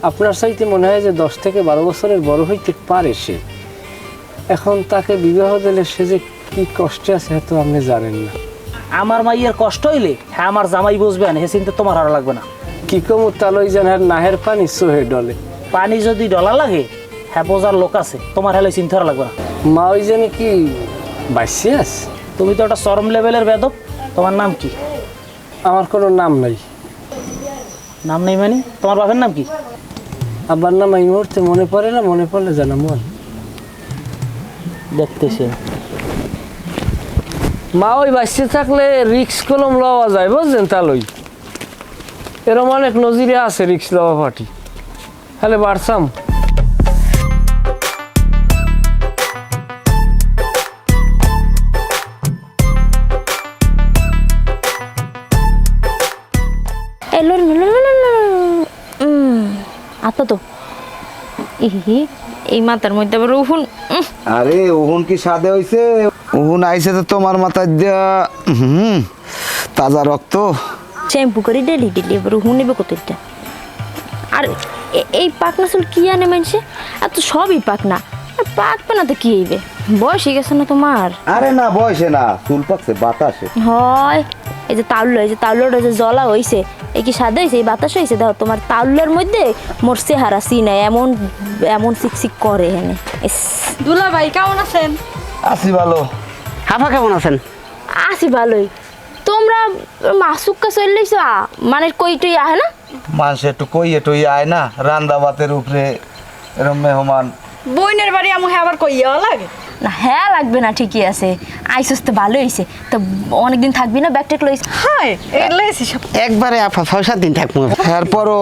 আপনার চাইতে মনে হয় যে 10 থেকে 12 বছরের বড় হইতে পারে সে। এখন তাকে বিবাহ দিলে সে যে কি কষ্টে আছে তো আপনি জানেন না। আমার মাইয়ের কষ্ট হইলে হ্যাঁ আমার জামাই বুঝবে না, হে চিন্তা তোমার আর লাগবে না। কি কম তালই জানার নাহের পানি সোহে ডলে। পানি যদি ডলা লাগে হ্যাঁ বোঝার লোক আছে, তোমার হেলে চিন্তা আর লাগবে না। মা ওই জানে কি বাইসে আছে? তুমি তো একটা চরম লেভেলের বেদব। তোমার নাম কি? আমার কোনো নাম নাই। নাম নেই মানে? তোমার বাপের নাম কি? আব্বার নাম এই মুহূর্তে মনে পড়ে না, মনে পড়লে জানা মন। দেখতেছি মা ওই বাইসে থাকলে রিক্স কলম লওয়া যায় বুঝলেন তালই। এরম অনেক নজিরে আছে রিক্স লওয়া পার্টি। তাহলে বাড়ছাম। আচ্ছা তো এই মাথার মধ্যে আবার উহুন। আরে উহুন কি সাদে হইছে? উহুন আইছে তো তোমার মাথায় দিয়া। তাজা রক্ত। শ্যাম্পু করে ডেলি ডেলি এবার উহুন নেবে কতটা। আর এই পাকনা চুল কি আনে মানুষে? আর তো সবই পাকনা, পাকবে না তো কি হইবে? বয়স হয়ে গেছে না তোমার? আরে না বয়সে না, চুল পাকছে বাতাসে। হয় এই যে তাউল্লো, এই যে তাউল্লোটা যে জ্বলা হইছে, এই কি সাদা হয়েছে? এই বাতাস হয়েছে? দেখো তোমার তাউল্লোর মধ্যে মোর চেহারা চিনা এমন এমন চিকচিক করে হেনে। দুলা ভাই কেমন আছেন? আছি ভালো। হাফা কেমন আছেন? আছি ভালোই। তোমরা মাসুক্কা চললেছ মানে কই টই আহে না? মানুষ একটু কইয়ে টই আয় না, রান্দা ভাতের উপরে এরম মেহমান। বইনের বাড়ি আমু আবার কইয়া লাগে না হ্যাঁ লাগবে না, ঠিকই আছে। আইসস তো ভালো হয়েছে। তো অনেকদিন থাকবি না? ব্যাগটেক লইস? হাই এগুলো এসে সব একবারে আপা 6-7 দিন থাকবো। এরপরও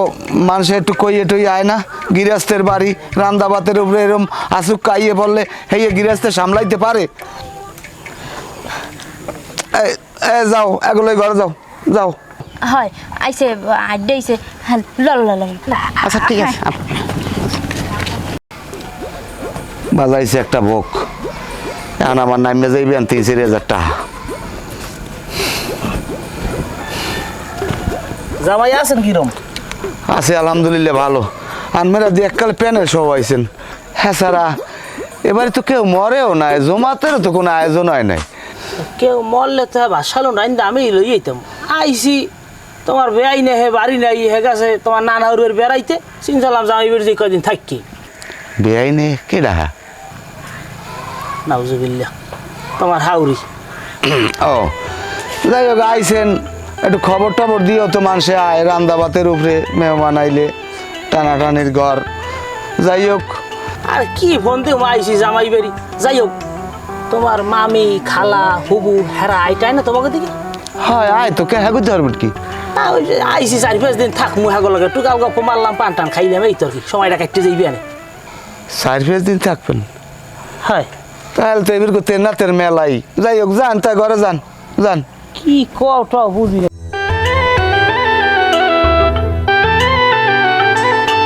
মানুষ একটু কইয়ে টই আয় না, গৃহস্থের বাড়ি রান্দা ভাতের উপরে এরম আসুক কাইয়ে বললে হেয়ে গৃহস্থে সামলাইতে পারে? যাও এগুলোই ঘরে যাও যাও। হয় আইসে আড্ডে আইসে। হ্যাঁ আচ্ছা ঠিক আছে। বাজাইছে একটা বক, এখন আমার নামে যাইবেন 3-4 টাকা। জামাই আছেন কিরম? আছে আলহামদুলিল্লাহ ভালো। আনমেরা দিয়ে এককালে প্যানেল সব আইছেন। হ্যাঁ সারা এবারে তো কেউ মরেও নাই, জমাতেরও তো কোনো আয়োজন হয় নাই। কেউ মরলে তো বাসালো নাই, আমি লই যেতাম। আইসি তোমার বেআই নে হে বাড়ি নাই হে গেছে তোমার নানা উড়ের বেড়াইতে, চিন্তালাম জামাই বেড়ে যে কদিন থাকি। বেআইনে কে ডাহা? নাউজুবিল্লাহ তোমার হাউরি। ও যাই হোক আইসেন, একটু খবর টবর দিও তো। মানুষে আয় রান্দা ভাতের উপরে মেহমান আইলে টানাটানির ঘর। যাই হোক আর কি ফোন দিয়ে আইসি জামাই বেরি। যাই হোক তোমার মামি খালা হুবু হেরা আইটাই না তোমাকে দিকে? হয় আয় তো কে হ্যাঁ করতে পারবেন কি? আইসি 4-5 দিন থাক মুহাগো লাগে টুকাল গপ্প মারলাম পান টান খাইলাম, এই তো আর কি সময়টা কাটতে যাইবি আনে। 4-5 দিন থাকবেন? হয় তাহলে তো এবার করতে নাতের মেলাই। যাই হোক যান তা ঘরে যান যান। কি কও বুঝি না।